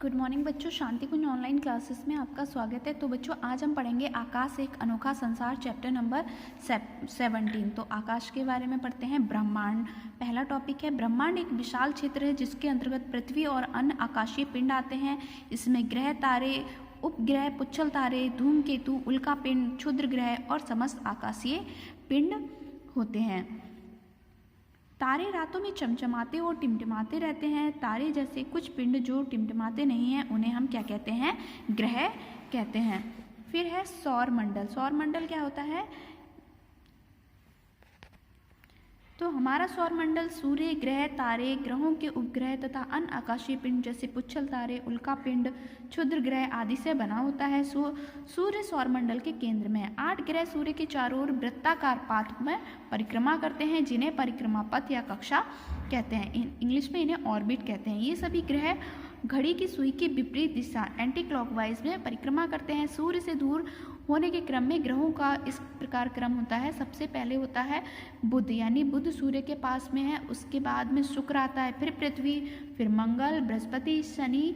Good morning बच्चों, शांति कुंज online classes में आपका स्वागत है। तो बच्चों आज हम पढ़ेंगे आकाश एक अनोखा संसार चैप्टर नंबर 17। तो आकाश के बारे में पढ़ते हैं। ब्रह्मांड पहला टॉपिक है। ब्रह्मांड एक विशाल क्षेत्र है जिसके अंतर्गत पृथ्वी और अन्य आकाशीय पिंड आते हैं। इसमें ग्रह, तारे, उपग्रह, पुच्छल तारे, धूमकेतु, उल्का पिंड, क्षुद्र ग्रह और समस्त आकाशीय पिंड होते हैं। तारे रातों में चमचमाते और टिमटिमाते रहते हैं। तारे जैसे कुछ पिंड जो टिमटिमाते नहीं हैं उन्हें हम क्या कहते हैं? ग्रह कहते हैं। फिर है सौर मंडल। सौर मंडल क्या होता है? तो हमारा सौर मंडल सूर्य, ग्रह, तारे, ग्रहों के उपग्रह तथा अन्य आकाशीय पिंड जैसे पुच्छल तारे, उल्का पिंड, क्षुद्र ग्रह आदि से बना होता है। सूर्य सौर मंडल के केंद्र में है। 8 ग्रह सूर्य के चारों ओर वृत्ताकार पाथ में परिक्रमा करते हैं जिन्हें परिक्रमा पथ या कक्षा कहते हैं। इंग्लिश में इन्हें ऑर्बिट कहते हैं। ये सभी ग्रह घड़ी की सुई की विपरीत दिशा एंटी क्लॉकवाइज में परिक्रमा करते हैं। सूर्य से दूर होने के क्रम में ग्रहों का इस प्रकार क्रम होता है। सबसे पहले होता है बुध, यानी बुध सूर्य के पास में है। उसके बाद में शुक्र आता है, फिर पृथ्वी, फिर मंगल, बृहस्पति, शनि,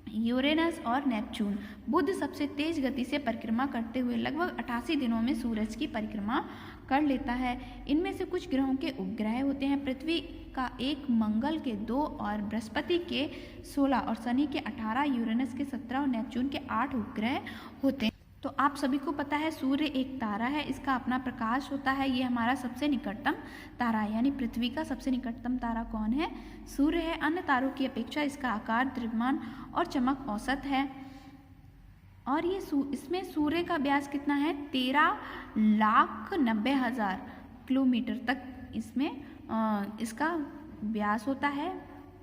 यूरेनस और नेपच्यून। बुध सबसे तेज गति से परिक्रमा करते हुए लगभग 88 दिनों में सूरज की परिक्रमा कर लेता है। इनमें से कुछ ग्रहों के उपग्रह होते हैं। पृथ्वी का 1, मंगल के 2 और बृहस्पति के 16 और शनि के 18, यूरेनस के 17 और नेपच्यून के 8 उपग्रह होते हैं। तो आप सभी को पता है सूर्य एक तारा है, इसका अपना प्रकाश होता है। ये हमारा सबसे निकटतम तारा है, यानी पृथ्वी का सबसे निकटतम तारा कौन है? सूर्य है। अन्य तारों की अपेक्षा इसका आकार, द्रव्यमान और चमक औसत है। और ये इसमें सूर्य का व्यास कितना है? 13,90,000 किलोमीटर तक इसमें इसका व्यास होता है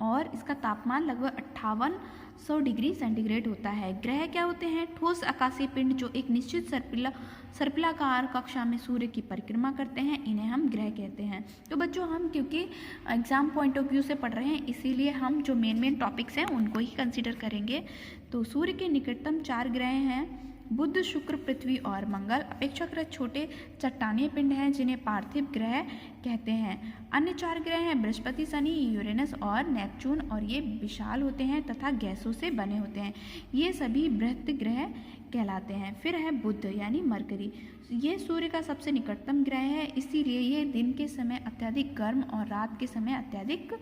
और इसका तापमान लगभग 5800 डिग्री सेंटीग्रेड होता है। ग्रह क्या होते हैं? ठोस आकाशीय पिंड जो एक निश्चित सर्पिलाकार कक्षा में सूर्य की परिक्रमा करते हैं, इन्हें हम ग्रह कहते हैं। तो बच्चों हम क्योंकि एग्जाम पॉइंट ऑफ व्यू से पढ़ रहे हैं इसीलिए हम जो मेन टॉपिक्स हैं उनको ही कंसिडर करेंगे। तो सूर्य के निकटतम 4 ग्रह हैं, बुध, शुक्र, पृथ्वी और मंगल। अपेक्षाकृत छोटे चट्टानीय पिंड हैं जिन्हें पार्थिव ग्रह कहते हैं। अन्य 4 ग्रह हैं बृहस्पति, शनि, यूरेनस और नेपच्यून, और ये विशाल होते हैं तथा गैसों से बने होते हैं। ये सभी बृहत ग्रह कहलाते हैं। फिर है बुध यानी मरकरी। ये सूर्य का सबसे निकटतम ग्रह है, इसीलिए ये दिन के समय अत्यधिक गर्म और रात के समय अत्यधिक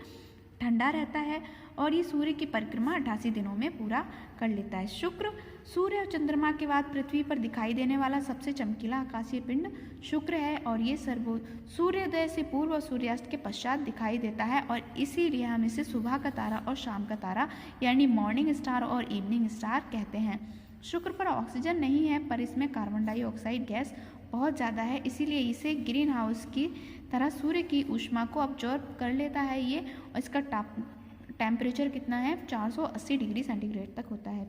ठंडा रहता है और ये सूर्य की परिक्रमा 88 दिनों में पूरा कर लेता है। शुक्र, सूर्य और चंद्रमा के बाद पृथ्वी पर दिखाई देने वाला सबसे चमकीला आकाशीय पिंड शुक्र है और ये सूर्योदय से पूर्व और सूर्यास्त के पश्चात दिखाई देता है और इसीलिए हम इसे सुबह का तारा और शाम का तारा यानी मॉर्निंग स्टार और इवनिंग स्टार कहते हैं। शुक्र पर ऑक्सीजन नहीं है पर इसमें कार्बन डाइऑक्साइड गैस बहुत ज़्यादा है, इसीलिए इसे ग्रीन हाउस की तरह सूर्य की ऊष्मा को अब्जॉर्ब कर लेता है ये, और इसका टेम्परेचर कितना है? 480 डिग्री सेंटीग्रेड तक होता है।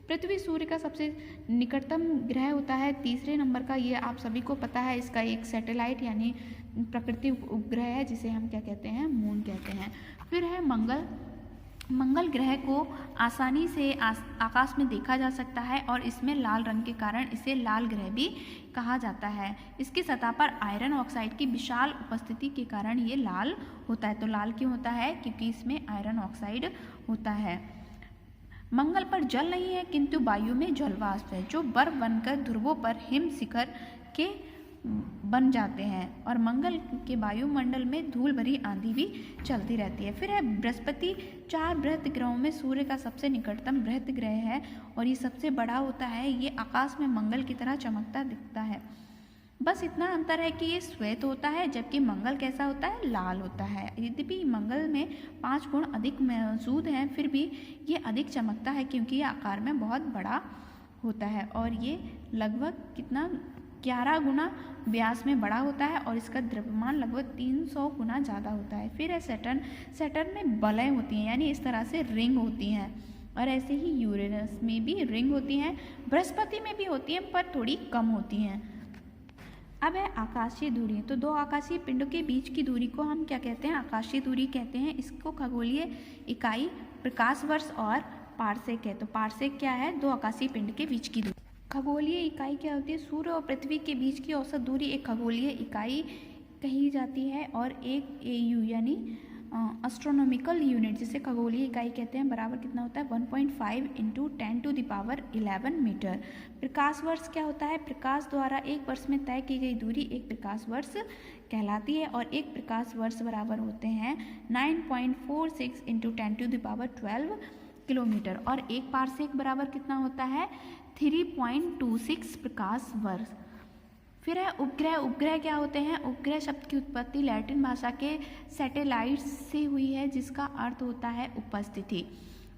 पृथ्वी सूर्य का सबसे निकटतम ग्रह होता है। तीसरे नंबर का ये आप सभी को पता है, इसका एक सैटेलाइट यानी प्रकृति उपग्रह है जिसे हम क्या कहते हैं? मून कहते हैं। फिर है मंगल ग्रह को आसानी से आकाश में देखा जा सकता है और इसमें लाल रंग के कारण इसे लाल ग्रह भी कहा जाता है। इसकी सतह पर आयरन ऑक्साइड की विशाल उपस्थिति के कारण ये लाल होता है। तो लाल क्यों होता है? क्योंकि इसमें आयरन ऑक्साइड होता है। मंगल पर जल नहीं है किंतु वायु में जलवाष्प है जो बर्फ बनकर ध्रुवों पर हिम शिखर के बन जाते हैं और मंगल के वायुमंडल में धूल भरी आंधी भी चलती रहती है। फिर है बृहस्पति। 4 बृहत ग्रहों में सूर्य का सबसे निकटतम बृहत ग्रह है और ये सबसे बड़ा होता है। ये आकाश में मंगल की तरह चमकता दिखता है, बस इतना अंतर है कि ये श्वेत होता है जबकि मंगल कैसा होता है? लाल होता है। यद्यपि मंगल में 5 गुण अधिक मौजूद हैं फिर भी ये अधिक चमकता है क्योंकि ये आकार में बहुत बड़ा होता है और ये लगभग कितना 11 गुना व्यास में बड़ा होता है और इसका द्रव्यमान लगभग 300 गुना ज़्यादा होता है। फिर है सैटर्न में बलय होती हैं यानी इस तरह से रिंग होती हैं और ऐसे ही यूरेनस में भी रिंग होती हैं। बृहस्पति में भी होती हैं पर थोड़ी कम होती हैं। अब है आकाशीय दूरी। तो 2 आकाशीय पिंडों के बीच की दूरी को हम क्या कहते हैं? आकाशीय दूरी कहते हैं। इसको खगोलीय इकाई प्रकाश वर्ष और पारसेक है। तो पारसेक क्या है? 2 आकाशीय पिंड के बीच की दूरी। खगोलीय इकाई क्या होती है? सूर्य और पृथ्वी के बीच की औसत दूरी एक खगोलीय इकाई कही जाती है और एक AU यानी एस्ट्रोनॉमिकल यूनिट, जिसे खगोलीय इकाई कहते हैं, बराबर कितना होता है 1.5 × 10⁻11 मीटर। प्रकाश वर्ष क्या होता है? प्रकाश द्वारा एक वर्ष में तय की गई दूरी एक प्रकाश वर्ष कहलाती है और एक प्रकाश वर्ष बराबर होते हैं 9.46 × 10⁻12 किलोमीटर और एक पारसेक बराबर कितना होता है 3.26 प्रकाश वर्ष। फिर है उपग्रह। उपग्रह क्या होते हैं? उपग्रह शब्द की उत्पत्ति लैटिन भाषा के सैटेलाइट्स से हुई है, जिसका अर्थ होता है उपस्थिति।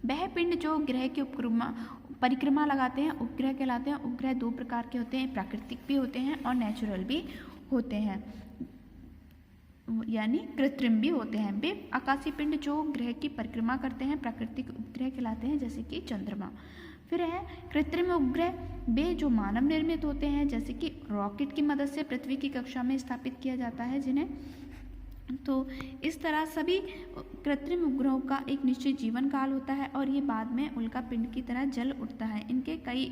वह पिंड जो ग्रह की परिक्रमा लगाते हैं उपग्रह कहलाते हैं। उपग्रह दो प्रकार के होते हैं, प्राकृतिक भी होते हैं और नेचुरल भी होते हैं, यानी कृत्रिम भी होते हैं। वे आकाशीय पिंड जो ग्रह की परिक्रमा करते हैं प्राकृतिक उपग्रह कहलाते हैं, जैसे कि चंद्रमा। फिर है कृत्रिम उपग्रह। वे जो मानव निर्मित होते हैं, जैसे कि रॉकेट की मदद से पृथ्वी की कक्षा में स्थापित किया जाता है जिन्हें। तो इस तरह सभी कृत्रिम उपग्रहों का एक निश्चित जीवन काल होता है और ये बाद में उल्का पिंड की तरह जल उठता है। इनके कई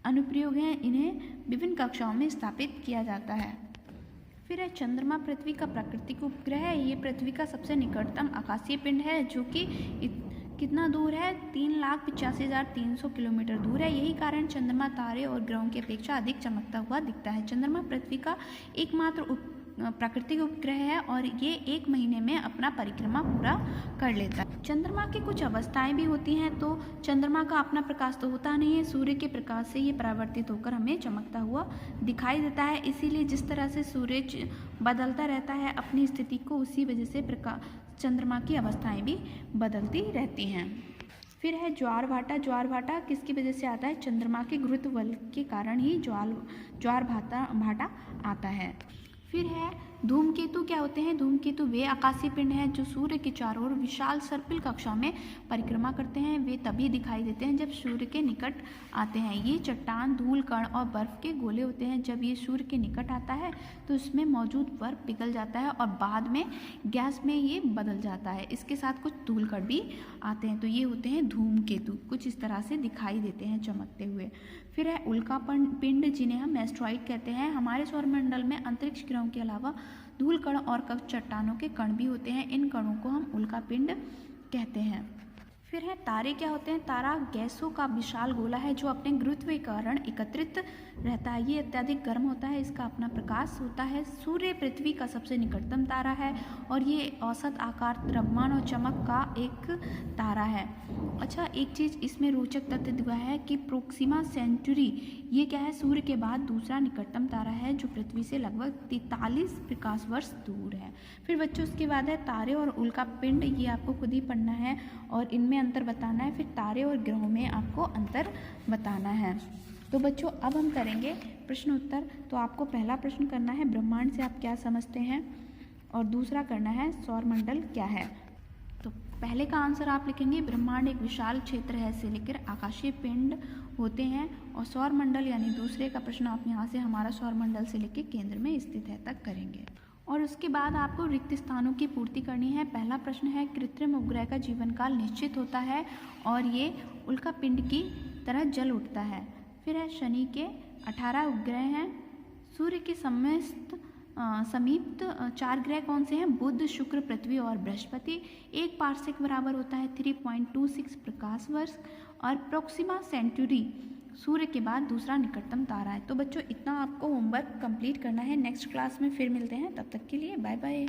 अनुप्रयोग हैं, इन्हें विभिन्न कक्षाओं में स्थापित किया जाता है। फिर है चंद्रमा। पृथ्वी का प्राकृतिक उपग्रह है। ये पृथ्वी का सबसे निकटतम आकाशीय पिंड है, जो कि कितना दूर है 3,85,300 किलोमीटर दूर है। यही कारण चंद्रमा तारे और ग्रहों की अपेक्षा अधिक चमकता हुआ दिखता है। चंद्रमा पृथ्वी का एकमात्र प्राकृतिक उपग्रह है और ये 1 महीने में अपना परिक्रमा पूरा कर लेता है। चंद्रमा की कुछ अवस्थाएं भी होती हैं। तो चंद्रमा का अपना प्रकाश तो होता नहीं है, सूर्य के प्रकाश से ये परावर्तित होकर हमें चमकता हुआ दिखाई देता है। इसीलिए जिस तरह से सूरज बदलता रहता है अपनी स्थिति को, उसी वजह से चंद्रमा की अवस्थाएं भी बदलती रहती हैं। फिर है ज्वार भाटा। ज्वार भाटा किसकी वजह से आता है? चंद्रमा के गुरुत्व बल के कारण ही ज्वार भाटा आता है। फिर है धूमकेतु। क्या होते हैं धूमकेतु? वे आकाशीय पिंड हैं जो सूर्य के चारों ओर विशाल सर्पिल कक्षा में परिक्रमा करते हैं। वे तभी दिखाई देते हैं जब सूर्य के निकट आते हैं। ये चट्टान, धूल कण और बर्फ के गोले होते हैं। जब ये सूर्य के निकट आता है तो इसमें मौजूद बर्फ पिघल जाता है और बाद में गैस में ये बदल जाता है। इसके साथ कुछ धूल कण भी आते हैं। तो ये होते हैं धूमकेतु, कुछ इस तरह से दिखाई देते हैं चमकते हुए। फिर है उल्का पिंड, जिन्हें हम एस्ट्रॉइड कहते हैं। हमारे सौरमंडल में अंतरिक्ष ग्रहों के अलावा धूल कण और कण चट्टानों के कण भी होते हैं। इन कणों को हम उल्का पिंड कहते हैं। फिर है तारे। क्या होते हैं? तारा गैसों का विशाल गोला है जो अपने गुरुत्व के कारण एकत्रित रहता है। ये अत्यधिक गर्म होता है, इसका अपना प्रकाश होता है। सूर्य पृथ्वी का सबसे निकटतम तारा है और ये औसत आकार, द्रव्यमान और चमक का एक तारा है। अच्छा, एक चीज़ इसमें रोचक तथ्य दिया है कि प्रोक्सिमा सेंचुरी ये क्या है? सूर्य के बाद दूसरा निकटतम तारा है जो पृथ्वी से लगभग 43 प्रकाश वर्ष दूर है। फिर बच्चों उसके बाद है तारे और उल्का पिंड। ये आपको खुद ही पढ़ना है और इनमें अंतर बताना है। फिर तारे और ग्रहों में आपको अंतर बताना है। तो बच्चों अब हम करेंगे प्रश्न उत्तर। तो आपको पहला प्रश्न करना है ब्रह्मांड से आप क्या समझते हैं और दूसरा करना है सौरमंडल क्या है। तो पहले का आंसर आप लिखेंगे ब्रह्मांड एक विशाल क्षेत्र है से लेकर आकाशीय पिंड होते हैं, और सौरमंडल यानी दूसरे का प्रश्न आप यहाँ से हमारा सौरमंडल से लेकर केंद्र में स्थित है तक करेंगे। और उसके बाद आपको रिक्त स्थानों की पूर्ति करनी है। पहला प्रश्न है कृत्रिम उपग्रह का जीवन काल निश्चित होता है और ये उल्का पिंड की तरह जल उठता है। फिर है शनि के 18 उपग्रह हैं। सूर्य के समीप 4 ग्रह कौन से हैं? बुध, शुक्र, पृथ्वी और बृहस्पति। एक पारसेक बराबर होता है 3.26 प्रकाश वर्ष और प्रोक्सिमा सेंचुरी सूर्य के बाद दूसरा निकटतम तारा है। तो बच्चों इतना आपको होमवर्क कंप्लीट करना है। नेक्स्ट क्लास में फिर मिलते हैं, तब तक के लिए बाय बाय।